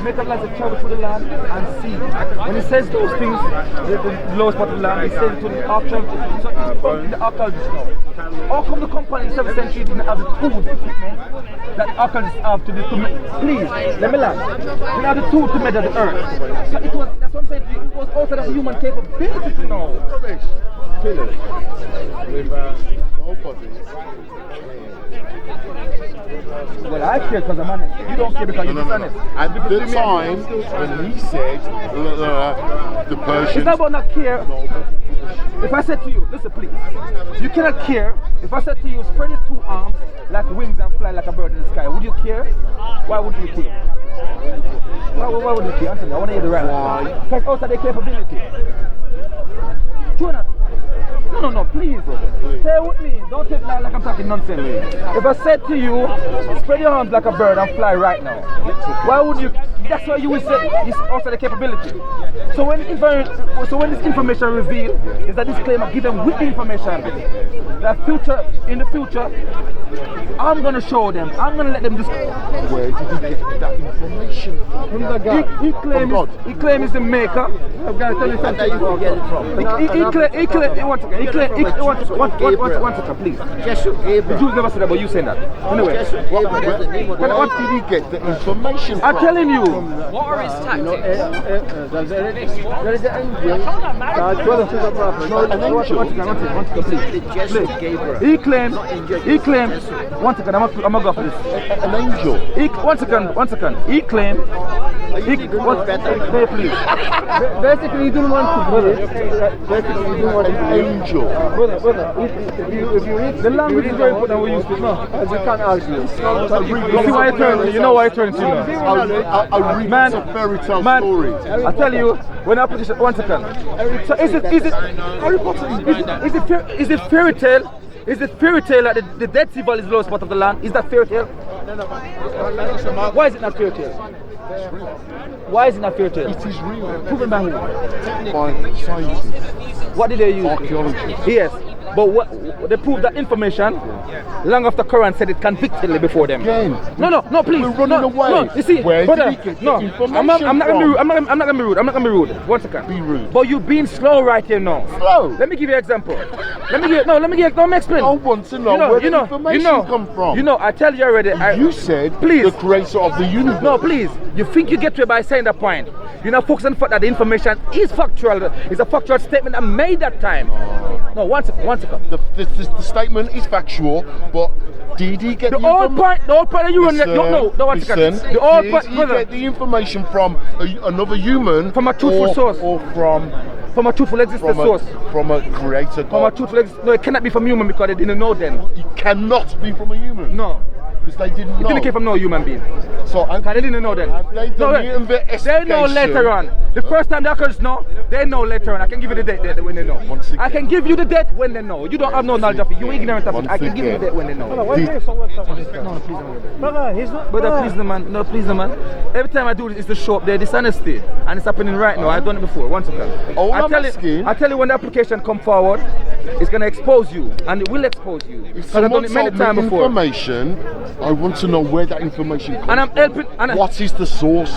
Make a light to travel through the land and see. When he says those things, the lowest part of the land, he says to the archaeologists. So it's from the archaeologists now. How come the company in the 7th century didn't have the tools, the equipment that archaeologists have to please, let me land. They didn't have the tools to measure the earth. So it was, that's what I'm saying, it was outside of human capability to know. Pillars with nobody. Well, I care because I'm honest. You don't care because you're dishonest. At the time when he said the Persians. It's not about not care. If I said to you, listen please, you cannot care. If I said to you, spread your 2 arms like wings and fly like a bird in the sky, would you care? Why wouldn't you care? Why would you care? Answer me. I want to hear the right one. Because outside their capability. True or not? No, please. Stay with me. Don't take me like I'm talking nonsense. If I said to you, spread your arms like a bird and fly right now, why would you? That's why you will say it's outside the capability. So when this information revealed, is that disclaimer given with the information that in the future, I'm going to show them. I'm going to let them discover. Where did he get that information from? He claims he's the maker. I've got to tell you something. Where you get it from? One second, please. The Jews never said that, but you saying that. Anyway. Where did he get the information from? I'm telling you. What are his tactics? There is an angel. He claims, one second, I'm going to go for this. An angel. One second. He claims, please. Basically, he didn't want to, brother. Basically, he didn't want to. An angel. Brother, if you read, the language is very important when we use it, no? As you can't argue. You see why I turn, you know why I turn to you now. I read a fairy tale story. I tell you, when I put this, one second. So is it Harry Potter? Is it fairy tale? Is it fairy tale that the Dead Sea Valley is the lowest part of the land? Is that fairy tale? Why is it not fairy tale? Why is it not fairy tale? It is real. Proven by who? By scientists. What did they use? Archaeologists. Yes. But they proved that information long after Quran said it convictedly before them. Again. No, please. We're running away. No, you see, where brother, did he get no, information I'm not going to be rude. from? I'm not going to be rude. One second. Be rude. But you're being slow right here now. Slow? Let me give you an example. Let me explain. I want to know where the information come from. You know, I tell you already. You said please, the creator of the universe. No, please. You think you get to it by saying that point. You're not focusing on the fact that the information is factual. It's a factual statement that made that time. No, one second. The statement is factual, but did he get the whole point that you listen, no, one second. Listen, the whole did point, he brother, get the information from another human? From a truthful source. Or from a truthful existing source. From a creator God. From a truthful no, it cannot be from human because they didn't know then. It cannot be from a human. No. Because they didn't know. It didn't come from no human being. So they didn't know then. Have they done the investigation? They know later on. The first time the hackers know, they know later on. I can give you the date when they know. I can give you the date when they know. You don't have no knowledge of it. You're ignorant of it. I can give you the date when they know. No, he's not. Brother, please the man. Every time I do this, it's to show up their dishonesty. And it's happening right now. I've done it before. One second. I tell you when the application come forward, it's going to expose you. And it will expose you. If I've done it many times before. Information, I want to know where that information comes and I'm helping. What is the source?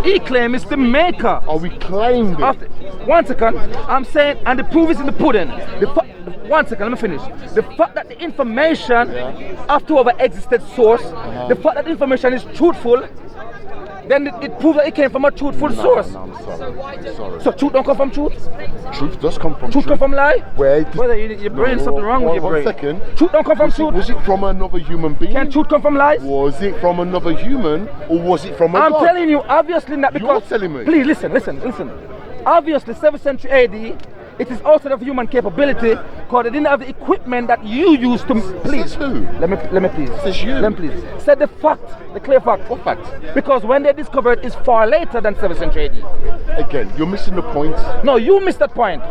He claims it's the maker. Are we claiming it? One second. I'm saying, and the proof is in the pudding. One second, let me finish. The fact that the information have to have an existed source, the fact that the information is truthful, then it proves that it came from a truthful source. No, I'm sorry. So truth don't come from truth? Truth does come from truth. Truth come from lie? Whether your brain something wrong with your brain. 1 second. Truth don't come from truth? Was it from another human being? Can truth come from lies? Was it from another human or was it from a God? I'm telling you, obviously not because... You're telling me. Please listen. Obviously, 7th century AD, it is outside of human capability because they didn't have the equipment that you used to... Please. Says who? Let me please. Says you. Let me please. Said the fact, the clear fact. What fact? Because when they discovered it's far later than 7th century AD. Again, you're missing the point. No, you missed that point.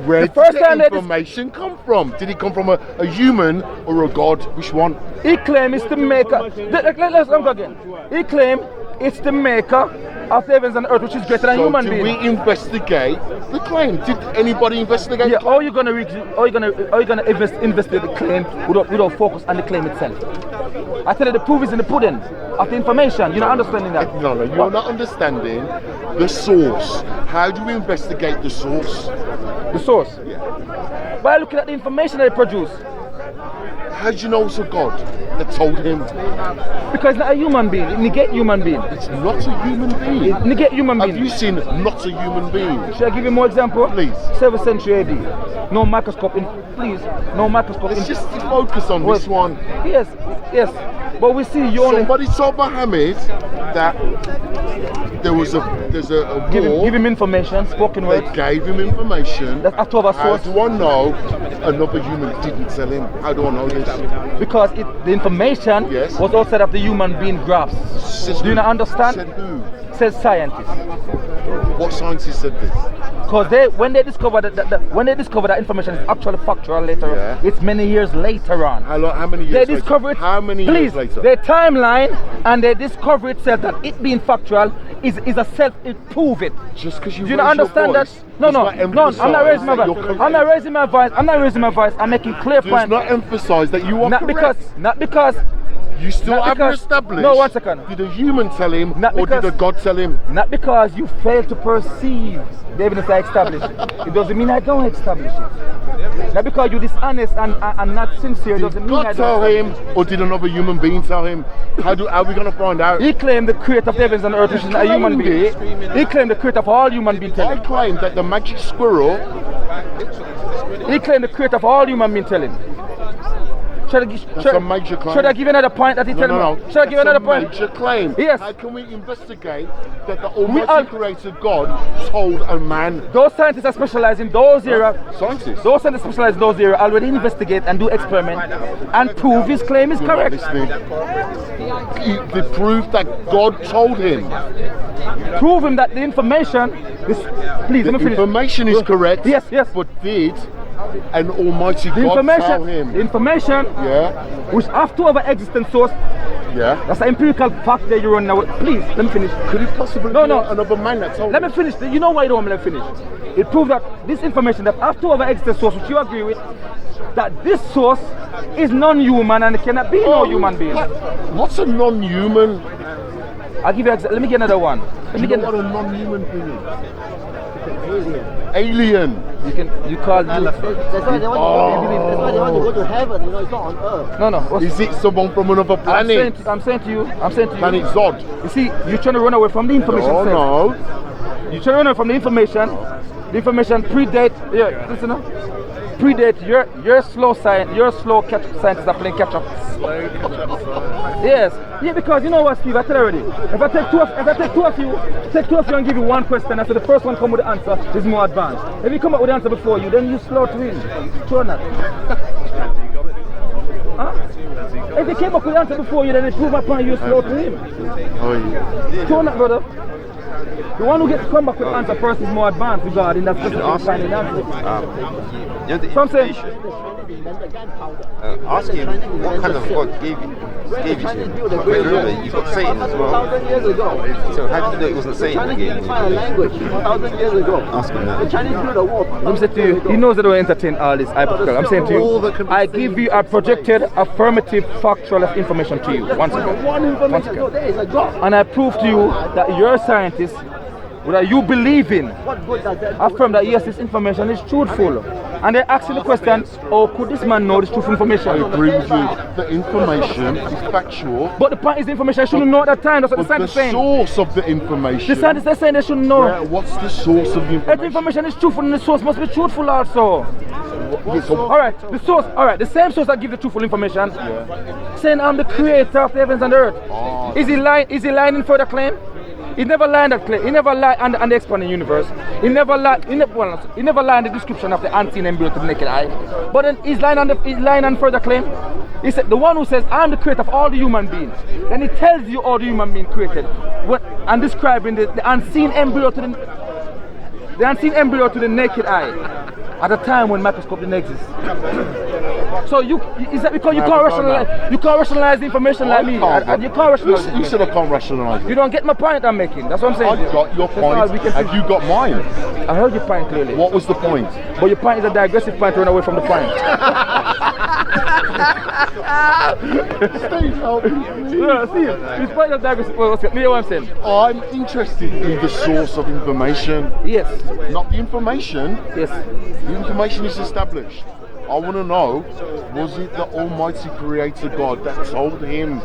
Where did the information come from? Did it come from a human or a God? Which one? He claims it's the maker. Let's go again. He claims it's the maker of the heavens and earth, which is greater than So human do being. we investigate the claim? Did anybody investigate? Yeah, the claim? how you gonna investigate the claim without focus on the claim itself? I tell you, the proof is in the pudding of the information. You're not understanding that. No, you're not understanding the source. How do we investigate the source? The source. By looking at the information that they produce. How do you know it's a God that told him? Because it's not a human being. It negate human being. It's not a human being. It negate human being. Have you seen not a human being? Should I give you more example? Please. 7th century AD. No microscope in. Please. No microscope in. Let's just focus on this one. Yes. But we see you only. Somebody told Muhammad that there's a war. Give him information, spoken They words. gave him information. That's after our How source. do I know another human didn't tell him? How do I know this? Because the information Yes. was outside of the human being grasp. Says Do you who? not understand? Said who? Says scientists. What scientist said this? Because when they discover that information is actually factual later on, Yeah. it's many years later on. How many They years later? discover it. How many please, years later? their timeline and they discover itself that it being factual is a it prove it. Just because you Do you not understand that? No, I'm not raising my voice. I'm not raising my voice. I'm making clear Does point. not emphasize that you are Not correct. because You still not haven't because- established. No, 1 second. Did a human tell him, Not or did because- a God tell him? Not because you fail to perceive the evidence I established. It doesn't mean I don't establish it. Not because you're dishonest and not sincere doesn't Did mean I God don't tell establish him, or did another human being tell him? How are we going to find out? it. He claimed the creator of the heavens and earth, which is not a human being. He claimed the creator of all human beings. I claim that the magic squirrel. He claimed the creator of all human beings. Telling. That's a major claim. Should I give you another point that he tell No. me? Should I give you another point? Major claim. Yes. How can we investigate that the all- Almighty Creator God told a man? Those scientists are specialized in those areas. Scientists. Those scientists specialized in those areas already investigate and do experiment and prove his claim is You're not correct. listening. They proved that God told him. Prove him that the information is. Please, let me The finish. information is correct. Yes. But did an Almighty The God tell him? information, Yeah. which have to have an existent source. Yeah. That's an empirical fact that you're running away. Please, let me finish. Could it possibly No, be no. another man that told Let him? me finish. You know why you don't want me to finish? It proves that this information that have to have an existent source, which you agree with, that this source is non-human and it cannot be no human being. What's a non-human? I'll give you. Let me get another one. Let Do me you get. know what a non-human being is? Alien. You call That's why they want to go to heaven, it's not on earth. No. Is it someone from another planet? I'm saying to you. Planet Zod. You see, you're trying to run away from the information. Oh itself. no. You're trying to run away from the information. The information predate. Yeah, listen up. Predate your slow science. Your slow scientists are playing catch up. Yes. Yeah, because you know what, Steve? I tell you already. If I take two of you and give you one question, after the first one come with the answer is more advanced. If you come up with the answer before you, then you slow to win. True or not? Huh? If he came up with the answer before you, then it prove my point you're slow to him. Oh, yeah. True or not, brother? The one who gets to come back with the answer first is more advanced regarding that specific finding answer. So I'm saying, Ask him what kind of God gave it to him. Remember, you've got Satan as well. 1,000 years ago. So how did you know it wasn't Satan that Chinese gave didn't it? find a language 1,000 years ago. Ask him that. The Chinese built a wall. let me say to you, he knows that I entertain all this hypothetical. I'm saying to you, I give you a projected affirmative factual information to you. One second. One information, so there is a God. And I prove to you that you're a scientist, that you believe in, What good does that do? affirm that yes, this information is truthful. And they're asking the question, oh, could this man know this truthful I information? agree with you. The information is factual. But the point is the information I shouldn't know at that time. That's what the But the scientists saying. source of the information. The scientists are saying they shouldn't know. What's the source of the If the information? information is truthful, then the source must be truthful also. Alright, the source, the same source that gives the truthful information, saying I'm the creator of the heavens and the earth. Is he lying in further claim? He never lied that claim. He never lied on the expanding universe. He never lied in the description of the unseen embryo to the naked eye. But then he's lying on further claim. He said the one who says I'm the creator of all the human beings. Then he tells you all the human beings created. And describing the unseen embryo to the naked eye at a time when microscope didn't exist. So is that because you can't rationalize the information like me? And you can't rationalize it. You said I can't rationalise it. You don't get my point I'm making. That's what I'm saying. I got your point. Have you got mine? I heard your point clearly. What was the point? But your point is a digressive point to run away from the point. Steve, help me. Yeah, Steve, his point is digressive. Well, you know what I'm saying? I'm interested in the source of information. Yes. Not the information. Yes. The information is established. I want to know, was it the Almighty Creator God that told him?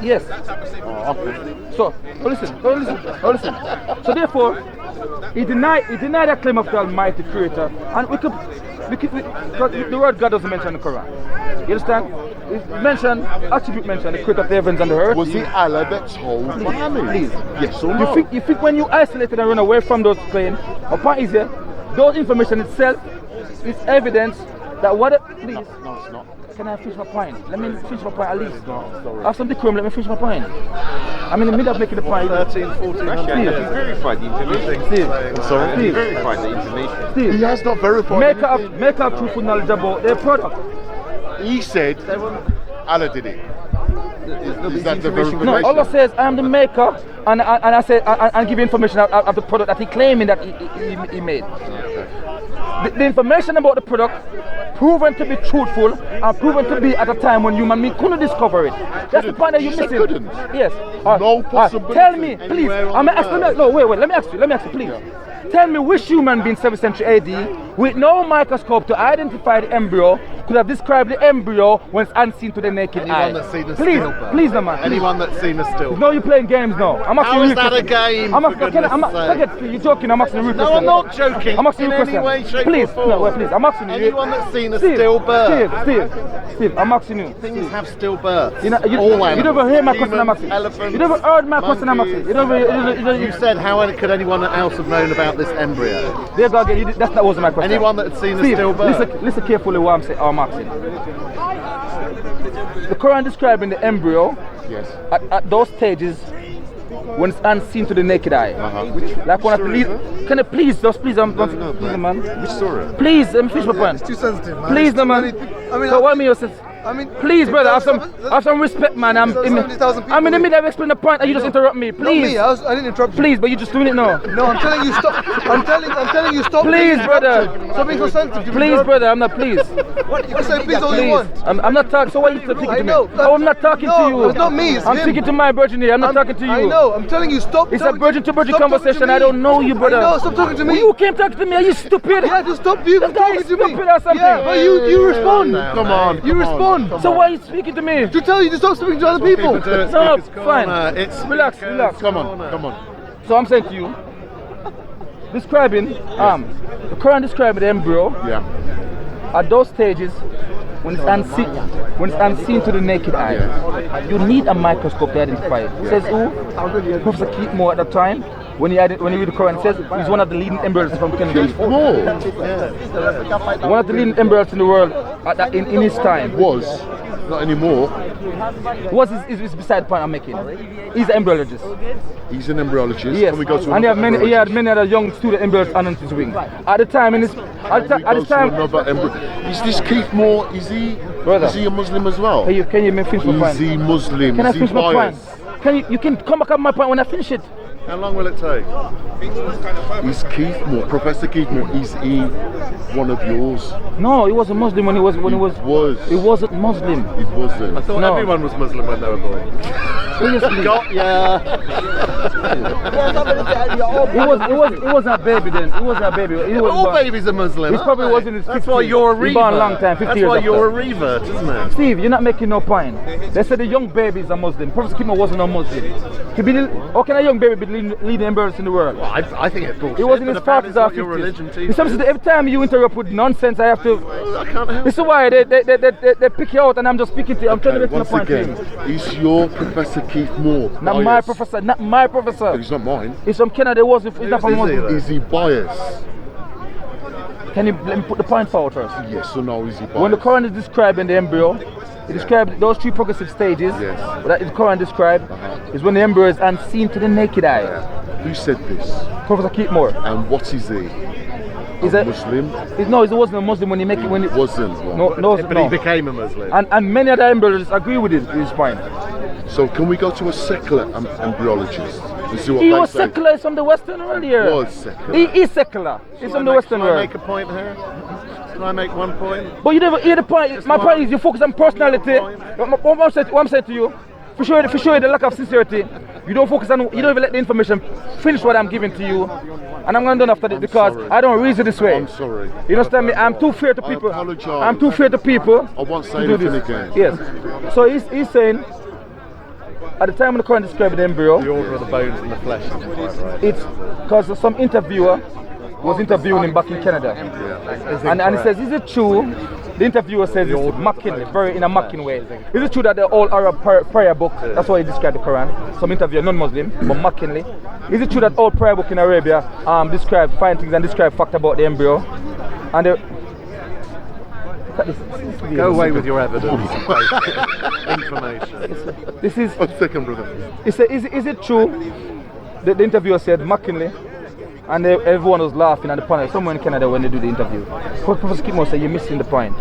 Yes. Oh, okay. So, listen. So therefore, he denied that claim of the Almighty Creator, and we could the word God doesn't mention in the Quran. You understand? It's mentioned, attribute mentioned, the creator of the heavens and the earth. Was it Allah that told Muhammad? Please. Yes or no? You think when you isolated and run away from those claims, a point is here, those information itself is evidence that what please. No, it's not. Can I finish my point? Let me finish my point at least. No, sorry. Have some decorum, let me finish my point. I'm in the middle of making the point. 13, 14. He verified the information. Steve. Sorry? He verified the information. Steve. He has not verified Make up truthful knowledge about their product. He said Allah did it. Is that the verification? No, Allah says I am the maker, and I say and give you information of the product that he claiming that he made. The information about the product proven to be truthful and proven to be at a time when human being couldn't discover it. That's the point that you're missing. Couldn't. Yes. No possibility. Tell me, please. I'm asking. No, wait. Let me ask you, please. Tell me which human being 7th century AD with no microscope to identify the embryo could have described the embryo when it's unseen to the naked eye. Anyone that's seen a Please, stillbirth. please, no man. Anyone that's seen a still. No, you're playing games now. I'm asking How you is that a game? You're joking. I'm asking you. No, I'm not joking. I'm asking you a in any question. way, shape, Please, or form. no, wait, please. I'm asking you. Anyone that's seen a stillbirth. Steve, I'm asking you. Things have stillbirths. You All animals. never hear my question I'm Humans, asking. elephants, You never heard my question I'm asking. monkeys. You said how could anyone else have known about this embryo? There go again. That wasn't my question. Anyone that had seen a Steve, stillbirth. listen carefully what I'm asking. The Quran describing the embryo Yes. at those stages when it's unseen to the naked eye. Like one of the lead. Can you please, please, man. Which story? Please, let me finish my point. It's too sensitive, man. Please, no, man. So what me says? Please, brother, have some respect, man. I'm in the middle of explaining the point and you just interrupt me. Please. I didn't interrupt you. Please, but you're just doing it now. No, I'm telling you stop. I'm telling you stop. Please, brother. Stop being so sensitive. Please, brother, I'm not please. You can say please all you want. I'm not talking. So why are you speaking to me? know. Oh, I'm not talking to you. It's not me. It's I'm him. speaking to my virgin here. I'm not talking to you. I know. I'm telling you stop. It's a virgin to virgin conversation. I don't know you, brother. No, stop talking to me. You came talking to me. Are you stupid? Yeah, just stop you from This guy talking is to me. stupid or something. Yeah, but you respond. Come on. You respond. So why are you speaking to me? To tell you to stop speaking to other people. No, fine. Relax. Come on. So I'm saying to you, describing the Quran describing the embryo Yeah. at those stages when it's unseen to the naked eye. You need a microscope to identify it. Says who? Professor Keith Moore at that time. When you read the Quran, it says he's one of the leading embryos from Canada. One of the leading embryos in the world in his time. Was. Not anymore. What is beside the point I'm making? He's an embryologist. He's an embryologist. Yes. Can we go to And he another had many other young student embryos under his wing. At the time, Is this Keith Moore? Is he a Muslim as well? Can you finish my point? Is he Muslim? Can I Is he finish my point? biased? You can come back on my point when I finish it. How long will it take? Is Keith Moore, Professor Keith Moore, is he one of yours? No, he was a Muslim when he was. Was. He wasn't Muslim. It wasn't. I thought No. everyone was Muslim when they were born. Seriously. Got ya. He was a baby then. He was a baby. He was All born- babies are Muslim. He probably aren't was they? in his That's 50s. why you're a He revert. born a long time, 50 That's years why you're after. a revert, isn't it? Steve, you're not making no point. They said the young babies are Muslim. Professor Kimmo wasn't a Muslim. How can a young baby be leading embryos in the world? Well, I think it's bullshit. He was in his but that 40s is or what your religion 50s. teaches. Every time you interrupt with nonsense, I have to. I can't help This is why they pick you out, and I'm just speaking to you. I'm trying to make my Once point to again, you. is your Professor Keith Moore Not biased? my professor. Not my professor. He's not mine. He's from Canada. He's not from is he Muslim. then? Is he biased? Can you let me put the point forward first? Yes or no, is he biased? When the Quran is describing the embryo, it describes those three progressive stages. Yes. That the Quran described is when the embryo is unseen to the naked eye. Who said this? Professor Keith Moore. And what is he? He's a Muslim? No, he wasn't a Muslim when he make it. When it Wasn't. no, But he became a Muslim. And many other embryologists agree with his point. So can we go to a secular embryologist and see what He they was say? secular. He's from the Western world here. Was secular. He is secular. He's from the Western Can I world. make a point here? Can I make one point? But you never hear the point. My point is you focus on personality. What I'm saying to you, for sure the lack of sincerity, you don't focus on, you don't even let the information finish what I'm giving to you. And I'm going to done after this because sorry. I don't reason this way. I'm sorry. You understand me? I'm too fair to people. apologise. I'm too fair to people. I won't say to do anything this. again. Yes. So he's saying, at the time when the Quran described the embryo, The order of the bones and the flesh isn't quite right. it's because some interviewer was interviewing him back in Canada. And he says, is it true? The interviewer says it's mockingly, very in a mocking way. Is it true that the all Arab prayer book, that's why he described the Quran, some interviewer, non-Muslim, but mockingly. Is it true that all prayer book in Arabia describe findings and describe fact about the embryo? And Go away with your evidence. Information. this is, One second, brother. he said, is it true? The interviewer said mockingly, and everyone was laughing at the panel, somewhere in Canada when they do the interview. Professor Skidmore said, you're missing the point.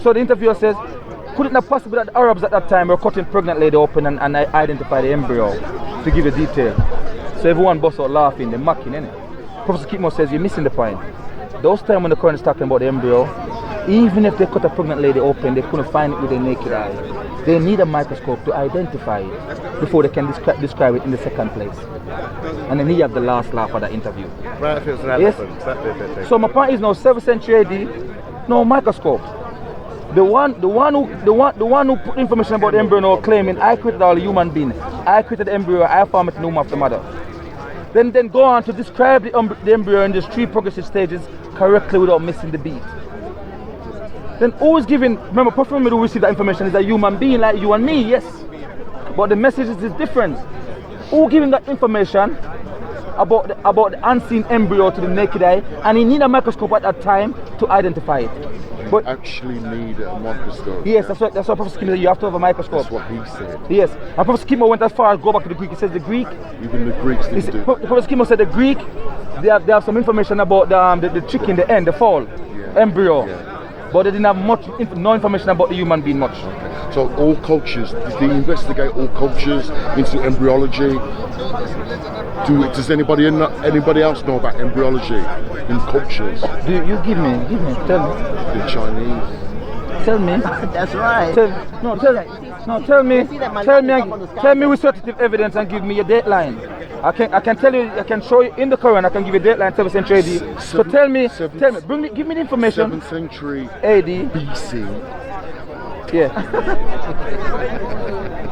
So the interviewer says, could it not possible that the Arabs at that time were cutting pregnant lady open and identify the embryo to give a detail? So everyone busts out laughing, they're mocking, innit? Professor Skidmore says, you're missing the point. Those times when the Quran is talking about the embryo, even if they cut a pregnant lady open, they couldn't find it with their naked eye. They need a microscope to identify it before they can describe it in the second place. And then he had the last laugh of that interview. Right, if it was an Yes. elephant, that'd be a bit big. So my point is now 7th century AD, no microscope. The one who put information about the embryo now claiming I created all human beings, I created the embryo, I formed it in the womb of the mother. Then go on to describe the embryo in these 3 progressive stages correctly without missing the beat. Then who is giving, remember, Prophet Muhammad who received that information is a human being like you and me, yes. But the message is different. Who giving that information about the unseen embryo to the naked eye, and he need a microscope at that time to identify it. But Actually need a microscope. yes, that's what Professor Skidmore said, you have to have a microscope. That's what he said. Yes, and Professor Skidmore went as far as go back to the Greek. He says the Greek, Even the Greeks didn't do it. Professor Skidmore said the Greek, they have some information about the chick in the end, the fall, embryo. Yeah. But they didn't have no information about the human being much. So all cultures, did they investigate all cultures into embryology? Does anybody else know about embryology in cultures? You give me, tell me. The Chinese? Tell me. That's right. Tell me with certificative evidence and give me your deadline. I can tell you, I can show you in the Quran, I can give you a deadline 7th century AD. So tell me, give me the information. 7th century AD. BC. Yeah.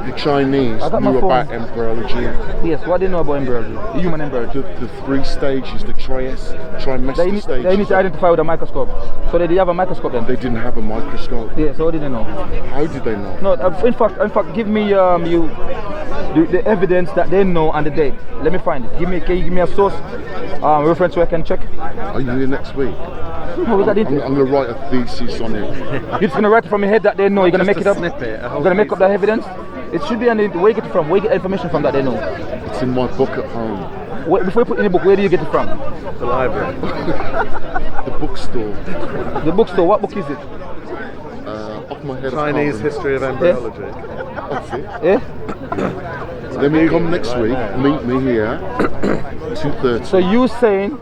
The Chinese I got my knew phone. about embryology. Yes, what do you know about embryology? The human embryology. The 3 stages, the trimester stages. They need to identify with a microscope. So they did have a microscope then? They didn't have a microscope. Yeah, so what did they know? How did they know? No, in fact, give me the evidence that they know and the date. Let me find it. Can you give me a source reference where I can check? Are you here next week? No, we got I'm going to write a thesis on it. You're just going to write it from your head that they know. You're going to make it up. Snippet, You're going to make up that evidence. It should be on the, where you get it from. Where you get information from that they know. It's in my book at home. Before you put it in the book, where do you get it from? The library. The bookstore. The bookstore. What book is it? Off my head. Chinese history of embryology. That's it. Yeah? Let me come next week. Meet me here. 2:30. So you saying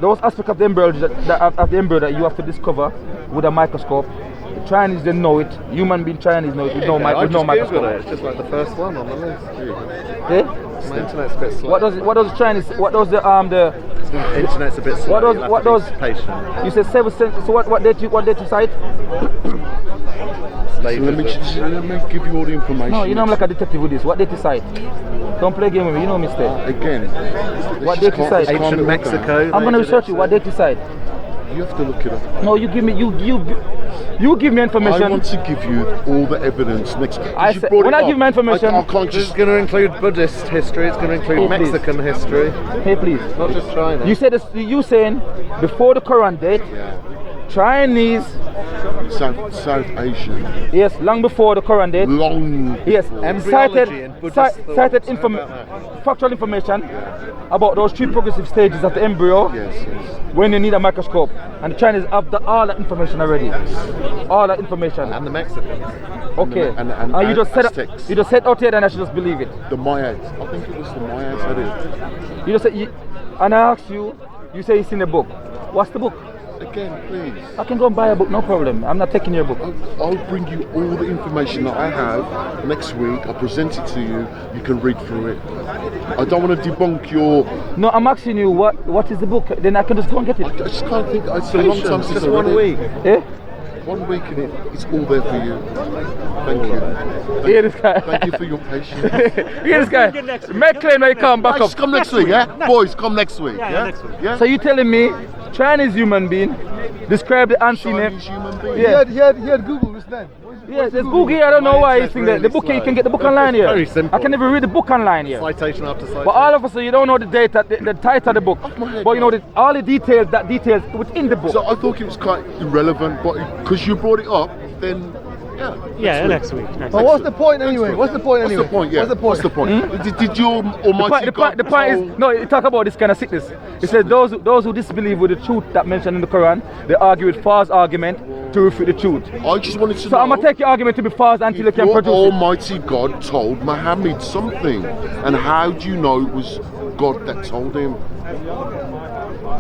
those aspects of the embryology of the embryo that you have to discover with a microscope, the Chinese they know it, human being Chinese know it with no microscope. It's just like the first one on the list. Yeah? My internet's a bit slow. What does the Chinese, what does the Internet's a bit slow. what does patient. you said 7th century, so what date you cite? So let me give you all the information. No, you know I'm like a detective with this. What date you cite? Don't play a game with me, you know mistake. Again. What date you cite? Ancient Mexico. I'm gonna research it. What date you cite? You have to look it up. No, you give me you give me information. I want to give you all the evidence next. When I give my information, I can't It's just. going to include Buddhist history, it's going to include Oh, please. Mexican history, hey please. not just China. You said this, you saying before the Quran date, Yeah. Chinese, South Asian. yes, long before the Quran date. Long. Yes, Embryology and Buddhist thought. cited How about that? factual information about those 3 progressive stages of the embryo Yes, yes. when you need a microscope. And the Chinese have all that information already. All that information. And the Mexicans. Okay. And you just said Aztecs. you just said out here, then I should just believe it. The Mayas. I think it was the Mayas that did. You just said, and I asked you, you say it's in the book. What's the book? Again, please. I can go and buy a book, no problem. I'm not taking your book. I'll bring you all the information that I have next week. I'll present it to you. You can read through it. I don't want to debunk your. No, I'm asking you what is the book? Then I can just go and get I it. just can't think. It's a long time since Just I read 1 it. week. Eh? 1 week and it's all there for you. Thank you. Hear this guy. Thank you for your patience. Hear this guy. Make claim that he come back up. Just come next week, yeah? Boys, come next week. Yeah, next week. Yeah? So you telling me Chinese human being describe the unseen name? Chinese human being. Yeah. He had Google this then. Yes, there's book here. I don't know why you think that. The book here, you can get the book online here. very simple. I can never read the book online here. Citation after citation. But all of a sudden, you don't know the data, the title of the book. But you know all the details within the book. So I thought it was quite irrelevant, but because you brought it up, then Yeah, next week. But what's the point anyway? What's the point anyway? What's the point? Yeah. What's the point? What's the point? Did your Almighty God The point is, no, you talk about this kind of sickness. It says those who disbelieve with the truth that mentioned in the Quran, they argue with false argument to refute the truth. I just wanted to So know. I'm gonna take your argument to be false until you can Your produce it. Almighty God told Muhammad something, and how do you know it was God that told him?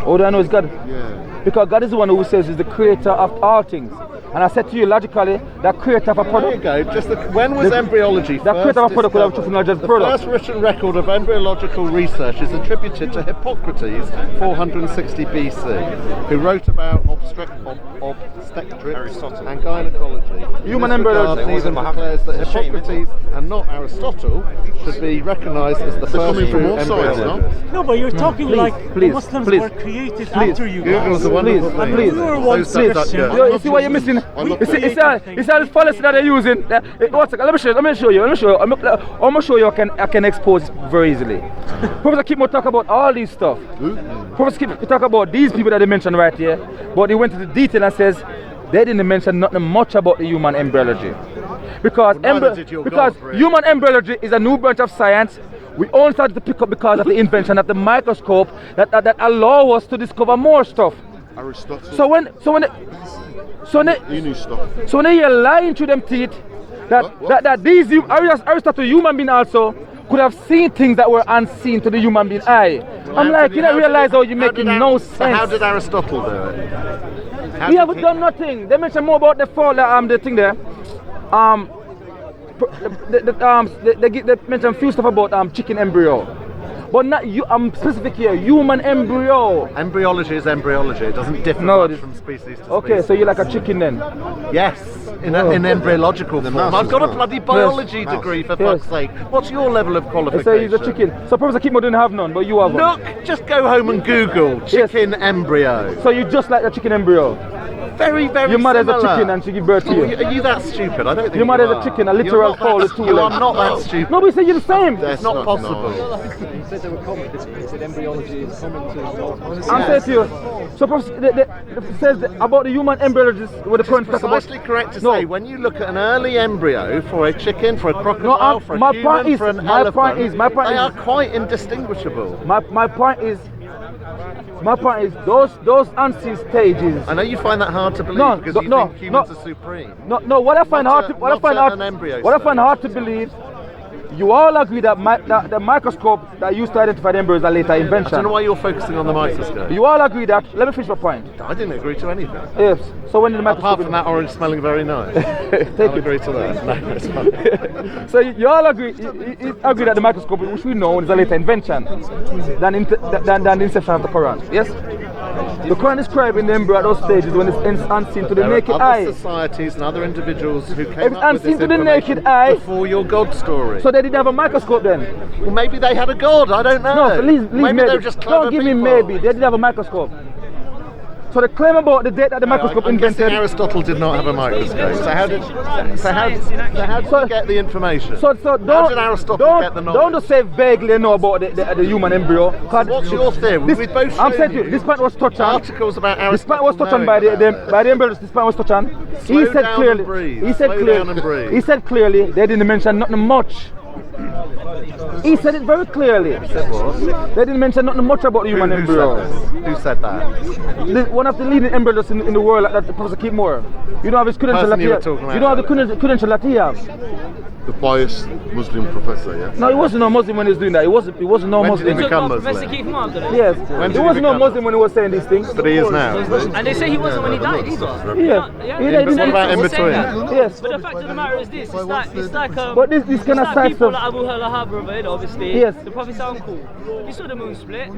All I know is God. Yeah. Because God is the one who says he's the creator of all things. And I said to you logically, that creator of a There you product, go. Just when was embryology that first creator of a product will have truth discovered? knowledge as a The product. first written record of embryological research is attributed to Hippocrates, 460 BC, who wrote about obstetrics and gynecology. Human In this regard, embryology. Even declares that Hippocrates and not Aristotle should be recognised as the first coming from true all sides, no? embryologist. No, but you're talking Please, like please, Muslims please, were created please. after you. Google's a guys. wonderful Please, thing. please. We were once So Christian. yeah. You see what you're missing? It's all this fallacy that they're using. One second, let me show you. I'm gonna show you. I can expose it very easily. Professor Kimo talk about all these stuff. Professor Kimo talk about these people that they mentioned right here, but he went into detail and says they didn't mention nothing much about the human embryology. Because, neither did your because God, really. human embryology is a new branch of science. We only started to pick up because of the invention of the microscope that allow us to discover more stuff. Aristotle. So when he knew stuff. so when you're lying to them teeth that these Aristotle human being also could have seen things that were unseen to the human being eye. I'm like, you don't realize how you're making no sense. So how did Aristotle do it? How We did haven't he- done nothing. They mentioned more about the fall, the thing there. They mentioned few stuff about chicken embryo, but not you. I'm specific here. Human embryo. Embryology is embryology. It doesn't differ No, much this- from species to Okay, species. so you're like a chicken then. Yes, in embryological form. mouse I've is got a mouse. bloody biology Mouse. degree, for Yes. fuck's sake. What's your level of They qualification? say he's a chicken. So Professor Kimo didn't have none, but you have one. Look, just go home and Google chicken embryo. So you just like a chicken embryo. Very, very Your mother's a similar. chicken and she give birth to Oh, you. are you that stupid? I don't think Your mother's you a are. chicken, a You're literal not fowl that- with two You legs. are not that stupid. No, but he said you're the same. It's not possible. He said they were common because he said embryology is common to. I'm saying to you. So Professor, it says about the human embryologist with the current talk about. Precisely correct to say, when you look at an early embryo for a chicken, for a crocodile, I'm- for a my human, point is- for an my elephant, point is- they are quite indistinguishable. My point is those unseen stages. I know you find that hard to believe No, because you no, think humans no. are supreme. No. What I find Not hard a- to what I not find a- hard an embryo what I find stage. hard to believe. You all agree that the microscope that used to identify the embryo is a later I don't know invention. why you're focusing on the microscope. You all agree that. Let me finish my point. I didn't agree to anything. Yes. So when did the microscope? Apart from that orange smelling very nice. Take I'll it. agree to that. No, it's fine. So you all agree, you agree that the microscope, which we know is a later invention than the inception of the Quran. Yes. The Quran describing the embryo at those stages when it's unseen to the There naked are other eye. societies and other individuals who If came it's up with this unseen to the information naked eye- before your God story. So they didn't have a microscope then. Well, maybe they had a God. I don't know. No, so leave maybe maybe. they're just clever Don't give me people. maybe. They didn't have a microscope. So the claim about the date that the microscope I'm guessing invented. Aristotle did not have a microscope. So how did he get the information? So how did Aristotle get the knowledge? don't just say vaguely know about the human embryo. What's your theory? We've both I'm saying shown to you, this point was touched on. articles about This point Aristotle. was touched on by the embryos. This point was touched on. Slow He said down clearly. and breathe. He said Slow clearly. down and breathe. He said clearly they didn't mention nothing much. He said it very clearly. Said what? They didn't mention nothing much about the human Who embryo. said this? Who said that? One of the leading embryologists in the world, like Professor Keith Moore. You don't have his credential Person that you he were talking have. You don't have the credential that he have. The biased Muslim professor, yeah? No, he wasn't no Muslim when he was doing that. He wasn't no When Muslim. did he become Professor Muslim? Keith Moore, Abdullah. Yes. When He did wasn't no become Muslim when he was saying these things. But he is now. And they say he wasn't when he died either. Yeah. Yeah. But what about in between? Yes. But the fact of the matter is this: it's like But this kind of it's like side people stuff. like Abu Lahab, brother, obviously. Yes. The Prophet's uncle. You saw the moon split.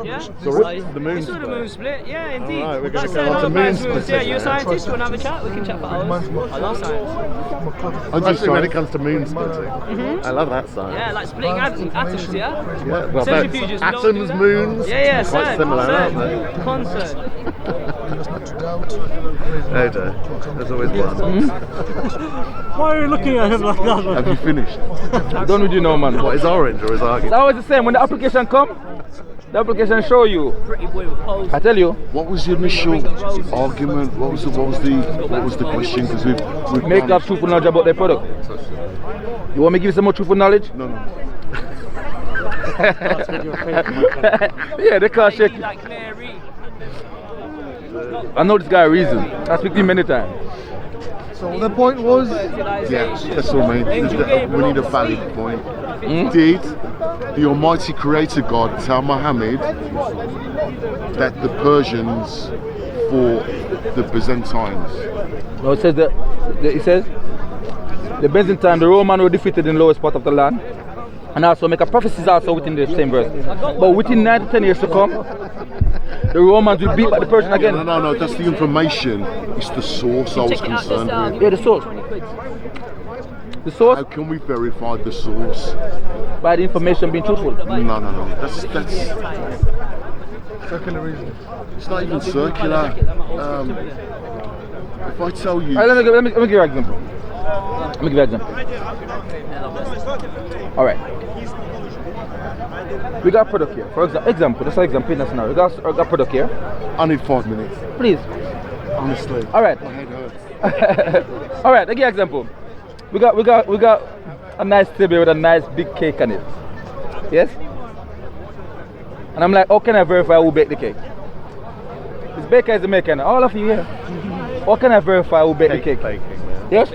Yeah. Sorry? The moon You saw the moon split. Yeah, indeed. Alright, we're gonna That's go on to another moon man's splitting Yeah, you're a now. scientist. You want to have a chat? We can chat for hours. I love science. Especially when it comes to moon splitting. I love that science. Yeah, like splitting atoms. Yeah. Yeah, well, Centrifuges, we don't do atoms, that. moons, Yeah, quite CERN, similar, aren't CERN. they? Concert. Oh dear, there's always one. Why are you looking at him like that? Have you finished? Done with you now, man. What is orange or is It's argument? always the same. When the application come, the application show you. Pretty boy with pose. I tell you, What was the initial argument? What was the question? Because we've make gone- up truthful knowledge about their product. You want me to give you some more truthful knowledge? No. Yeah, they can't shake. Like Mary. I know this guy reason. I speak to him many times. So the point was, Yeah, that's what I mean. We need a valid point. Did the Almighty Creator God tell Muhammad that the Persians fought the Byzantines? No, it says that it says the Byzantine, the Roman were defeated in the lowest part of the land, and also make a prophecies also within the same verse. But within 9 to 10 years to come, the Romans will beat back the Persian again. No, that's the information. It's the source I was concerned with. Yeah, the source. The source How can we verify the source? by the information being truthful. No. That's circular reason. it's not even circular. If I tell you, Alright, let me give you an example. Let me give you an example. Alright. We got a product here. For example, that's an example in that scenario. We got a product here. I need 5 minutes. Please. Honestly, Alright. my head hurts. Alright, let me give you an example. We got a nice table with a nice big cake on it. Yes? And I'm like, how can I verify who baked the cake? This baker is the maker. All of you here. How can I verify who baked the cake? Baking, Yes?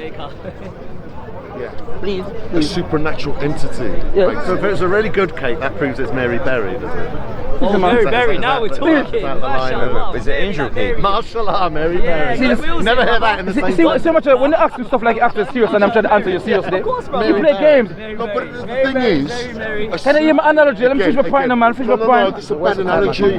Yeah. Please. A supernatural entity. Yes. So if it's a really good cake, that proves it's Mary Berry, doesn't it? Oh, very. Now we're Is talking. that the line of Mashallah. it? Is it angel cake? Mashallah, Mary Yeah, Berry. yeah, we'll Never see. hear that in the same See much when they ask me stuff like after serious and I'm trying to answer you seriously. Of course, bro. You play games. No, but the thing is, Can I hear my analogy? Let me fish my pint now, man. Fish my no, pint. it's a bad analogy.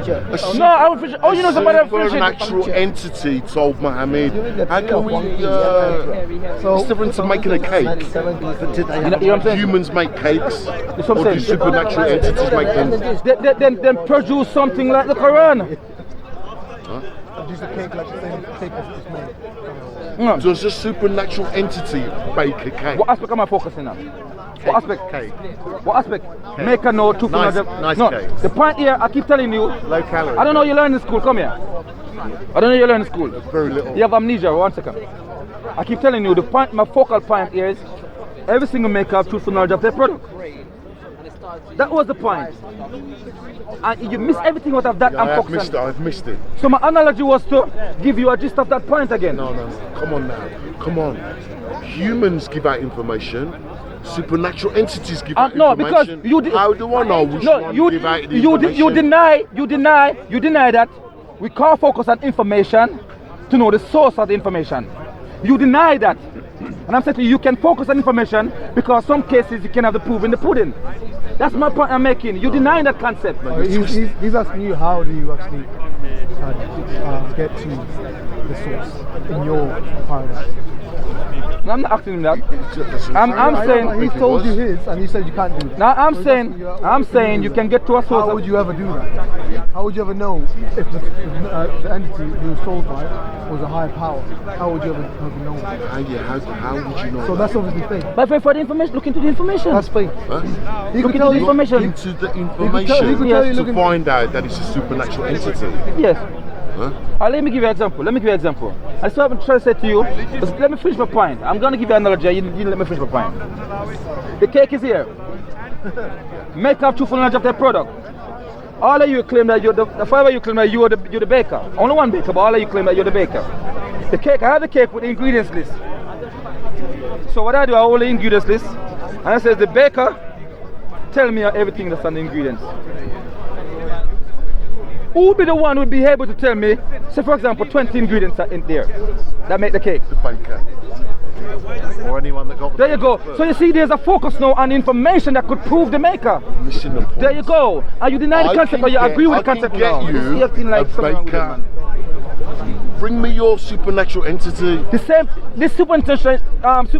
No, I will fish. Oh, you know somebody I'm fishing. Supernatural entity told Muhammad. How can we? It's different to making a cake. You know what I'm saying? Humans make cakes, That's what I'm or do saying. supernatural entities make them? Then produce something like the Quran. Use the cake like the same cake as it's made. Mm. Does a supernatural entity bake a cake? What aspect am I focusing on? What aspect? Cake. What aspect? Make a note, two Nice no, cake. the point here, I keep telling you, Low calorie. I don't know you learn in school, come here. I don't know you learn in school. Very little. You have amnesia, 1 second. I keep telling you, the point, my focal point here is, every single maker have truthful knowledge of their product. That was the point. And you miss everything out of that Yeah, I'm I've focusing. missed it. So my analogy was to give you a gist of that point again. No. Come on now. Come on. Humans give out information. Supernatural entities give out No, because information. you did. How do I know which No, one you give out the you information? deny that we can't focus on information to know the source of the information. You deny that. And I'm saying to you, you can focus on information because some cases you can have the proof in the pudding. That's my point I'm making. You deny that concept. He's asking you, how do you actually get to the source in your paradigm? I'm not asking him that. I'm saying He told you his, and you said you can't do that. now I'm saying you can get to a source. How would you ever do that? How would you ever know if the entity who was told by was a higher power? How would you ever know? How would you know? So that's obviously faith. But for the information, look into the information. That's faith. Huh? Look into the information. Into the information to find out that it's a supernatural entity. Yes. Huh? Let me give you an example. I still haven't tried to say to you, let me finish my point. I'm going to give you an analogy, you let me finish my point. The cake is here. Make up truthful knowledge of their product. All of you claim that you're the five of you claim that you're the baker. Only one baker, but all of you claim that you're the baker. The cake, I have the cake with the ingredients list. So what I do, I hold the ingredients list, and I says the baker, tell me everything that's on the ingredients. Who would be the one who would be able to tell me, say for example, 20 ingredients are in there that make the cake? The baker. Or anyone that got There you go. So you see, there's a focus now on information that could prove the maker. There you go. And you deny the concept, or you agree with the concept now. You see a thing like a baker. Bring me your supernatural entity. The same, this supernatural, what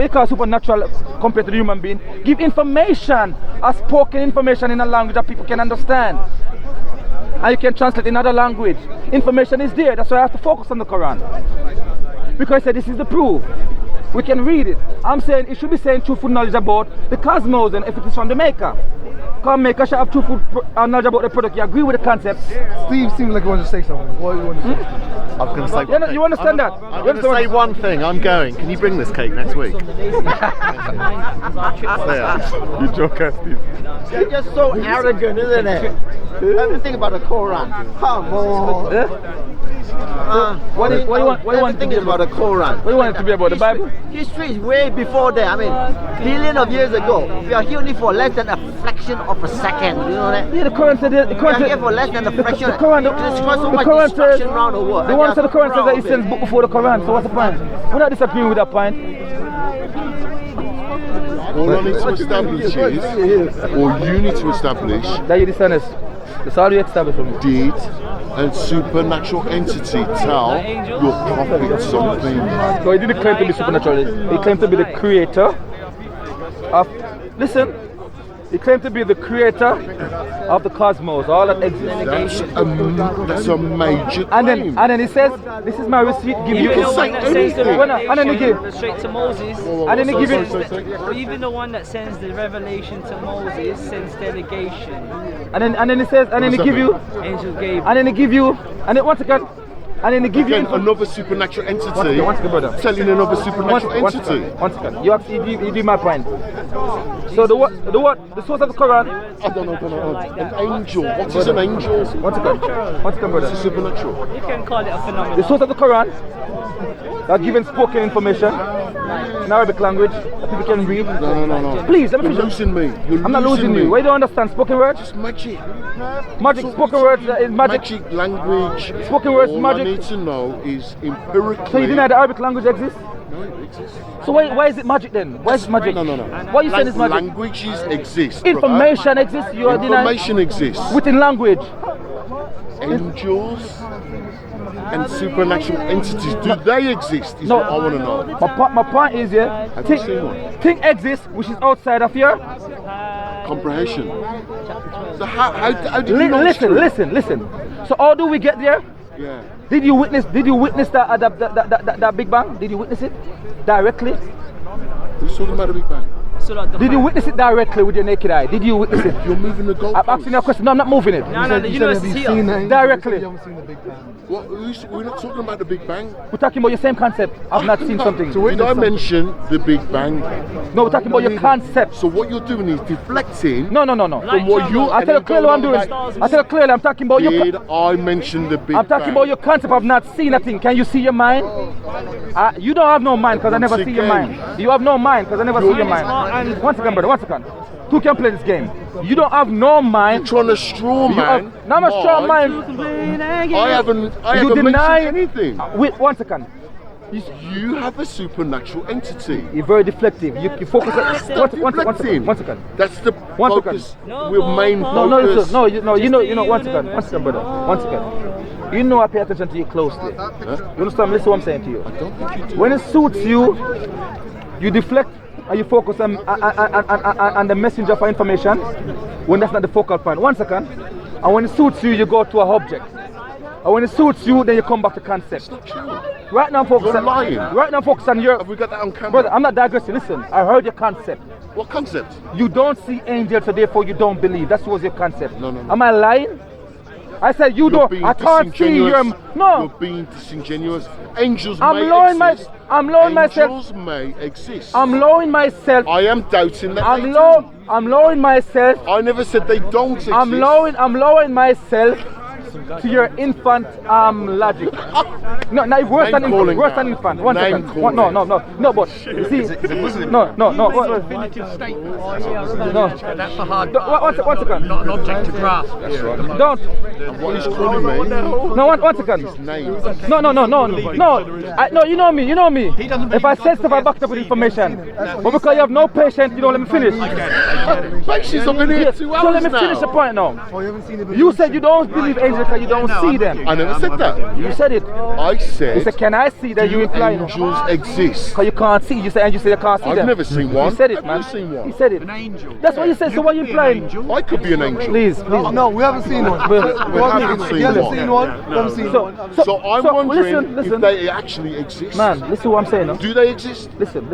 you call supernatural compared to the human being, give information, a spoken information in a language that people can understand. And you can translate in other language. Information is there, that's why I have to focus on the Quran. Because I said this is the proof. We can read it. I'm saying it should be saying truthful knowledge about the cosmos and if it is from the maker. Because maker should have truthful knowledge about the product. You agree with the concept? Steve seems like he wants to say something. What do you want to say? I was going to say you understand that? I'm going to say one thing. I'm going. Can you bring this cake next week? You joker, Steve. You're just so arrogant, isn't it? Everything about the Quran. Come on. What do you want to be about the Quran? What do you want it to be about? The Bible? History is way before that. I mean, billions of years ago. We are here only for less than a fraction of a second. You know that? Yeah, the Quran said that. We are here for less than a fraction. The Quran, There's so much destruction around the world. The one said the Quran says that he sends book before the Quran. So what's the point? We're not disagreeing with that point. All I need to establish is, or you need to establish, that you're dishonest. That's all you establish from me. Did a supernatural entity tell your prophet something? So he didn't claim to be supernatural. He claimed to be the creator of. Listen. He claimed to be the creator of the cosmos, all that exists. That's a major claim. And then he says, "This is my receipt. Give you." Even the one that sends the and then he give straight to Moses. And then he give it. Even the one that sends the revelation to Moses sends delegation. And then he says, and then he give you. Angel Gabriel. And then he give you. And then once again. And then they give you another supernatural entity. Once again, brother. Telling another supernatural entity. Once again. You do my point. So the source of the Quran. I don't know. An angel. What is an angel? Once again, brother. It's supernatural. You can call it a phenomenon. The source of the Quran that given spoken information in Arabic language that people can read. No. Please, let me You're losing me. I'm not losing you. Why do you understand spoken words? Just magic. Magic, spoken words is magic. Magic language. Spoken words is magic. All I need to know is empirically. So you deny the Arabic language exists? No, it exists. So why is it magic then? Why is it magic? No. What you saying is magic? Languages exist. Information exists. You are denying. Information exists. Within language. Angels and supernatural entities, do they exist? Is what I want to know. My point is, yeah, Have you seen one? thing exists which is outside of your comprehension. So how do you know? Listen. So how do we get there? Yeah. Did you witness that Big Bang? Did you witness it directly? Who's talking about the Big Bang? Did you witness it directly with your naked eye? Did you witness it? You're moving the goalpost. I'm asking you a question. No, I'm not moving it. No, the universe is here. Directly. You haven't seen the Big Bang. We're not talking about the Big Bang. We're talking about your same concept. I've not seen something. Did I mention the Big Bang? No, we're talking about your concept. So what you're doing is deflecting. No. From what you. I tell you clearly what I'm doing. I tell you clearly I'm talking about your. Did I mention the Big Bang? I'm talking about your concept of not seeing a thing. Can you see your mind? You don't have no mind because I never see your mind. You have no mind because I never see your mind. Once again, brother. Once again. Who can play this game? You don't have no mind. You're trying to straw man. No, I'm a straw man. I haven't mentioned anything. Wait, 1 second. You have a supernatural entity. You're very deflective. You focus on one second. That's the focus. We're main focus. No, you know. 1 second, brother. 1 second. You know I pay attention to you closely. You understand? Listen to what I'm saying to you. I don't think you do. When it suits you, you deflect. and you focus on the messenger for information when that's not the focal point. 1 second. And when it suits you, you go to an object. And when it suits you, then you come back to concept. Right now, focus on lying. Right now, focus on your. Have we got that on camera? Brother, I'm not digressing. Listen, I heard your concept. What concept? You don't see angels, so therefore you don't believe. That was your concept. No. Am I lying? I said you don't. I can't see your. No. You're being disingenuous. Angels I'm may lowering exist. I'm lowering myself. Angels may exist. I'm lowering myself. I am doubting that I'm they low. do. I'm lowering myself. I never said they don't exist. I'm lowering myself to your infant logic. No, worse than infant. Worse than infant. 1 second. No, but you see, no. Definitive statement. No. That's a hard. 1 second. Not an object to grasp. Don't. And what he's calling me? No, 1 second. Name. No. No, you know me. If I said stuff, I backed up with information. But because you have no patience, you don't let me finish. Patience, I've been here 2 hours So let me now. finish the point now. You said you don't believe angels because you don't see them. I never said that. You said it. I said. You said, can I see that you imply? Angels exist. Because you can't see. You said you can't see them. I've never seen one. You said it, I've man. never seen one. You said it. An angel. That's what you said. So what are you implying? I could be an angel. Please. No, we haven't seen one. We haven't seen You haven't one. seen one? We haven't seen one. So I'm wondering listen. if they actually exist. Man, listen to what I'm saying. No? Do they exist? Listen.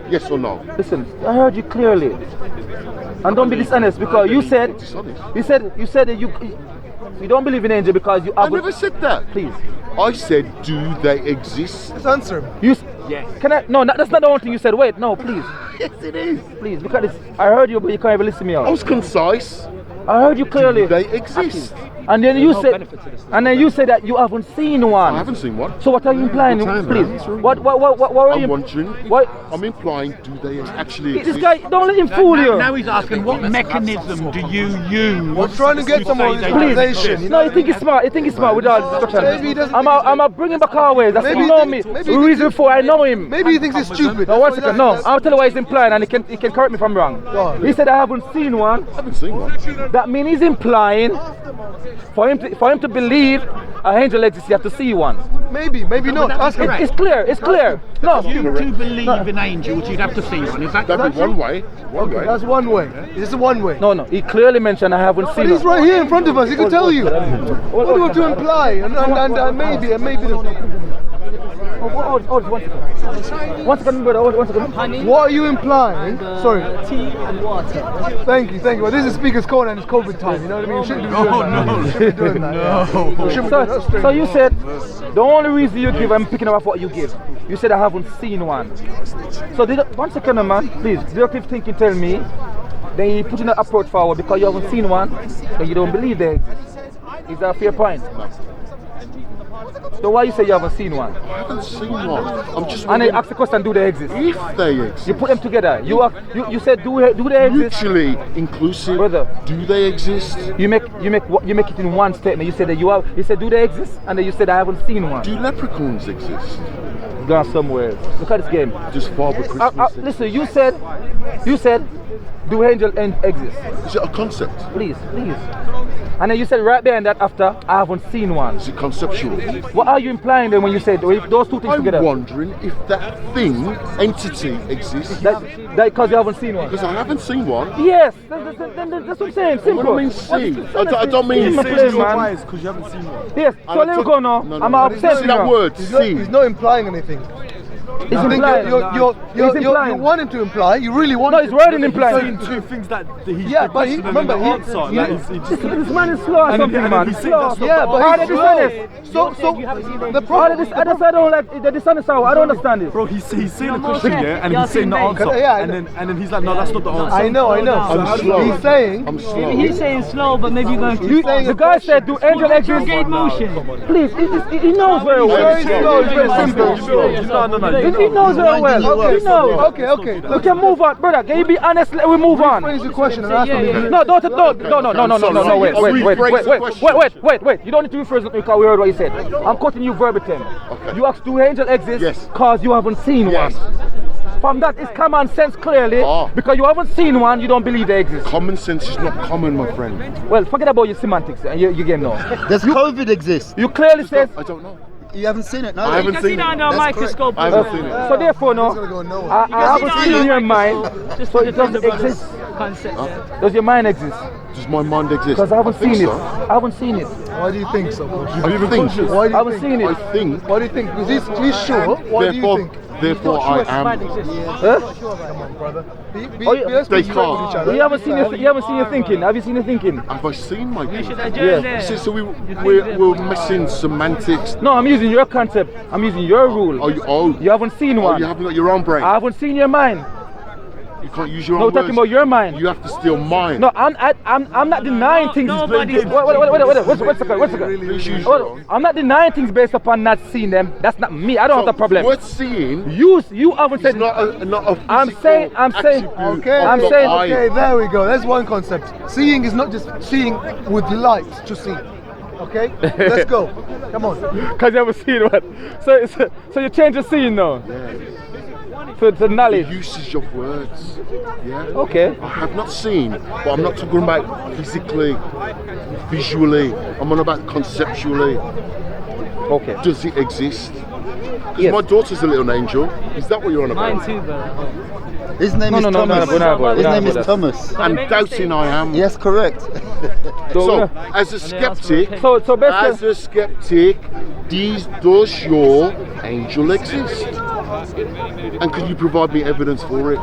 Yes or no? Listen. I heard you clearly. And don't be dishonest because you said that you don't believe in angel because you. I never said that. Please. I said, do they exist? Just answer him. Yes. Can I? No, that's not the only thing you said. Wait, no, please. Yes, it is. Please, because I heard you, but you can't even listen to me out. I was concise. I heard you clearly. Do they exist? And then you said that you haven't seen one. I haven't seen one. So what are you implying? Please. What are you? I'm wondering. What? I'm implying, do they actually This exist? guy, don't let him fool you. Now he's asking, what mechanism do you use? We're trying to get some organization. No, you think he's smart. You think he's smart with all this discussion. I'm bringing back our ways. That's you know me. The reason for I know him. Maybe he thinks he's stupid. No, 1 second. No, I'll tell you what he's implying, and he can correct me if I'm wrong. He said I haven't seen one. I haven't seen one. That means he's implying for him to believe an angel exists, you have to see one. Maybe not. Ask him. It's clear. No. You to believe in angels, you'd have to see one. Is that That'd be one way. One way. That's one way. Is this a one way? No. He clearly mentioned I haven't seen But he's one. right here in front of us. He can tell you. What do you want to imply? And maybe One second, brother. 1 second. What are you implying? Sorry. Tea and water. Thank you. Well, this is Speaker's Corner and it's COVID time. You know what I mean? You shouldn't be doing that. So you said the only reason you give, I'm picking up what you give. You said I haven't seen one. So 1 second, man. Please, deductive thinking tell me. Then you put in an approach forward because you haven't seen one and you don't believe they exist. Is that a fair point? So why you say you haven't seen one? I haven't seen one. I'm just. And then ask the question, do they exist? If they exist. You put them together. You said do they exist? Mutually inclusive. Brother. Do they exist? You make it in one statement. You said that you said do they exist? And then you said I haven't seen one. Do leprechauns exist? Gone somewhere. Look at this game. Just Father Christmas. Listen, you said do angel exist? Is it a concept? Please. And then you said right behind that after I haven't seen one. Is it conceptual? What are you implying then when you said those two things together? I'm wondering if that entity exists. That because you haven't seen one. Because I haven't seen one. Yes, that's what I'm saying. Simple. What do I mean see? I don't mean see. Because you haven't seen one. Yes, so let me go now. I'm upset with that word, see. He's not implying anything. He's implying. You want him to imply. You really want. No, he's wording implying. Two things that he's but he, remember, this man is slow or something, man. Slow. Yeah, but he's slow. So the problem. I don't like the dishonest hour. I don't understand it. Bro, he's saying the question, yeah, and he's saying the answer, and then he's like, no, that's not the answer. I know. I'm slow. He's saying. I'm slow. He's saying slow, but maybe you're going to. The guy said, do angel exist? motion. Please, he knows very well. He's very simple. No. He knows very well. He knows. Okay. We can move on, brother. Can you be honest? Let we move on. Rephrase the question and ask him. No, wait. You don't need to rephrase it because we heard what you said. I'm quoting you verbatim. Okay. You asked, do angel exist? Yes. Because you haven't seen one. From that is common sense clearly. Because you haven't seen one, you don't believe they exist. Common sense is not common, my friend. Well, forget about your semantics and you game now. Does COVID exist? You clearly said. I don't know. You haven't seen it, no? I haven't You can see seen that it. under a That's microscope. I haven't seen it. So therefore, no, I haven't seen in your mind. Just So for the it doesn't brothers exist. concept. Yeah. Does your mind exist? Does my mind exist? Because I haven't think seen it. so. I haven't seen it. Why do you think so? I think. Why do I you haven't think? seen it. I think. Why do you think? Because he's sure. Why do you Therefore, think? therefore I am. Huh? Come on, brother. Oh, They can't. You haven't seen your thinking. Have you seen your thinking? Have I seen my You should thinking? adjourn Yeah. there. So we're missing semantics. No, I'm using your concept. I'm using your rule. Oh, You haven't seen oh, one. you haven't got your own brain. I haven't seen your mind. You can't use your No, own talking words. about your mind. You have to steal mine. No, I'm not denying things. Nobody's- Wait, what's a second? Please use Hold your on. own. I'm not denying things based upon not seeing them. That's not me. I don't have that problem. What's seeing You haven't is said. not a I'm physical saying. attribute Okay, of I'm the saying- eye. Okay, there we go. That's one concept. Seeing is not just seeing with light to see. Okay, let's go. Come on. Because you haven't seen what. So you change the scene now. To knowledge. The usage of words. Yeah. Okay. I have not seen, but I'm not talking about physically, visually. I'm on about conceptually. Okay. Does it exist? Because Yes. my daughter's a little angel. Is that what you're on about? Mine too, brother. His name is No, Thomas. we're not about His that. name We're is not Thomas. And doubting I am. Yes, correct. So, as a skeptic, So basically. as a skeptic, does your angel exist? And can you provide me evidence for it?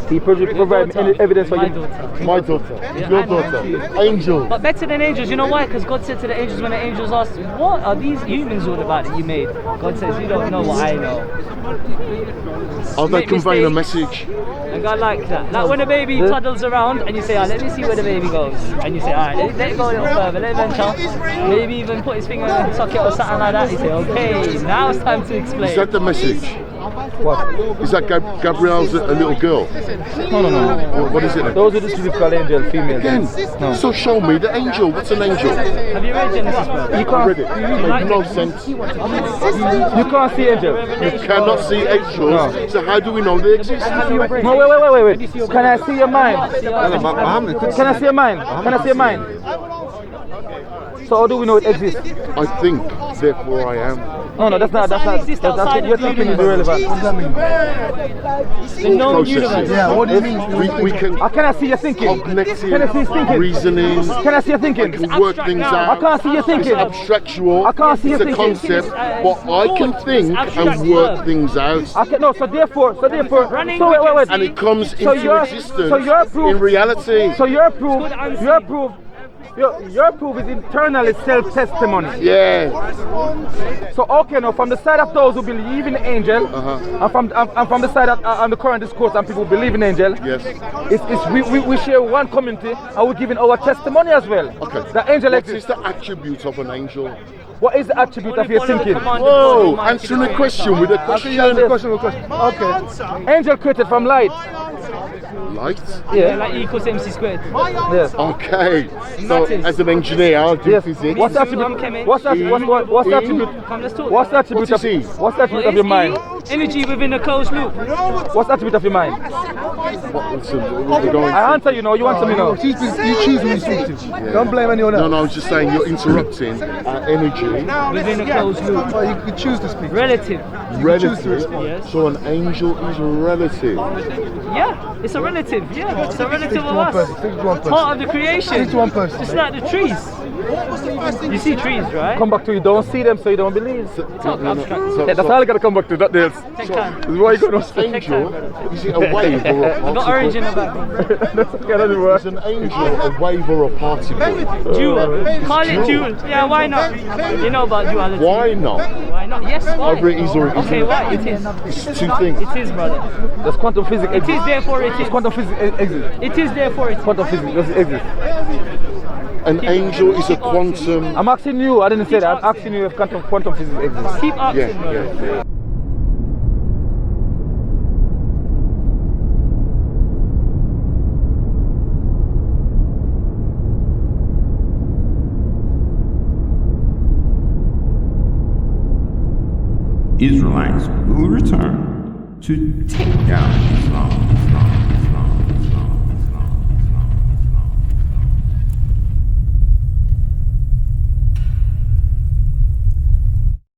People provide me any evidence for My you. daughter. My daughter, Yeah, your I know daughter, you. angel. But better than angels, you know why? Because God said to the angels when the angels asked, what are these humans all about that you made? God says, you don't know what I know. Are they Make conveying a mistakes. message? And God like that. Like when a baby toddles around and you say, let me see where the baby goes. And you say, alright, let it go a little further, let it venture. Maybe even put his finger in the socket or something like that. You say, okay, now it's time to explain. Is that the message? What? Is that Gabrielle's a little girl? No. What is it then? Those are the typical angel females. Again, No. so show me the angel. What's an angel? Have you read Genesis, bro? You I read can't. it. It makes no sense. You can't see angel. You cannot see angels, so how do we know they exist? No, wait. Can I see your mind? Can I see your mind? Can I see your mind? So how do we know it exists? I think, therefore I am. No, that's not. Your thinking is irrelevant. What does that mean? The known Processes. universe. Yeah, what do you mean? We can Can I see your thinking? cognitive Can I see his thinking? reasoning. Can I see your thinking? Can work things now. out. I can't see your thinking. It's abstractual. I can't see your It's a thinking. concept, but I can think and work things out. No, so therefore, wait. And it comes So into you're- existence so you're proof- in reality. So your proof is internally self-testimony. Yeah. So okay, now from the side of those who believe in angel, and from the side of on the current discourse and people who believe in angel, Yes. we share one community and we're giving our testimony as well. Okay. The angel What is exists. the attribute of an angel? What is the attribute of your thinking? Whoa, answering a question with a question. Okay. Angel created from light. Light? Yeah, like E equals MC squared. Yes. Okay. So Matters. as an engineer, I'll do Yes. physics. What's the attribute? What's the attribute? Come, let's talk. What's the attribute What is of he? what's the attribute of your mind? Energy within a closed loop. What's the attribute of your mind? We're going I answer you now. You answer me now. You choose who you speak to. Don't blame anyone else. No, I was just saying you're interrupting our energy. Within a closed loop. Oh, you can choose to speak. Relative. Relative. Yes. So an angel is relative. Yeah, it's a relative. Yeah, it's a relative Stick to of one us. person. Stick to one person. Part of the creation. Stick to one person. Just like the trees. You see trees, right? Come back to you. Don't see them, so you don't believe. Talk abstract. Yeah, that's all I gotta come back to. That else. Take time. This is why you gonna Angel, is it a wave or a I got orange in the background. Is an angel a wave or a particle? Jewel. Call it jewel. Yeah, why not? You know about duality. Why not? Why not? Yes, why? Either it is or it isn't. Okay, why? It is. It's two things. It is, brother. Does quantum physics It exist? is, therefore it is. Quantum physics exist. It is, therefore it is. Quantum physics does it exist? An angel is a quantum. I'm asking you. I didn't say that. I'm asking you if quantum physics exists. Keep asking, Yeah, brother. yeah. Israelites will return to take down Islam.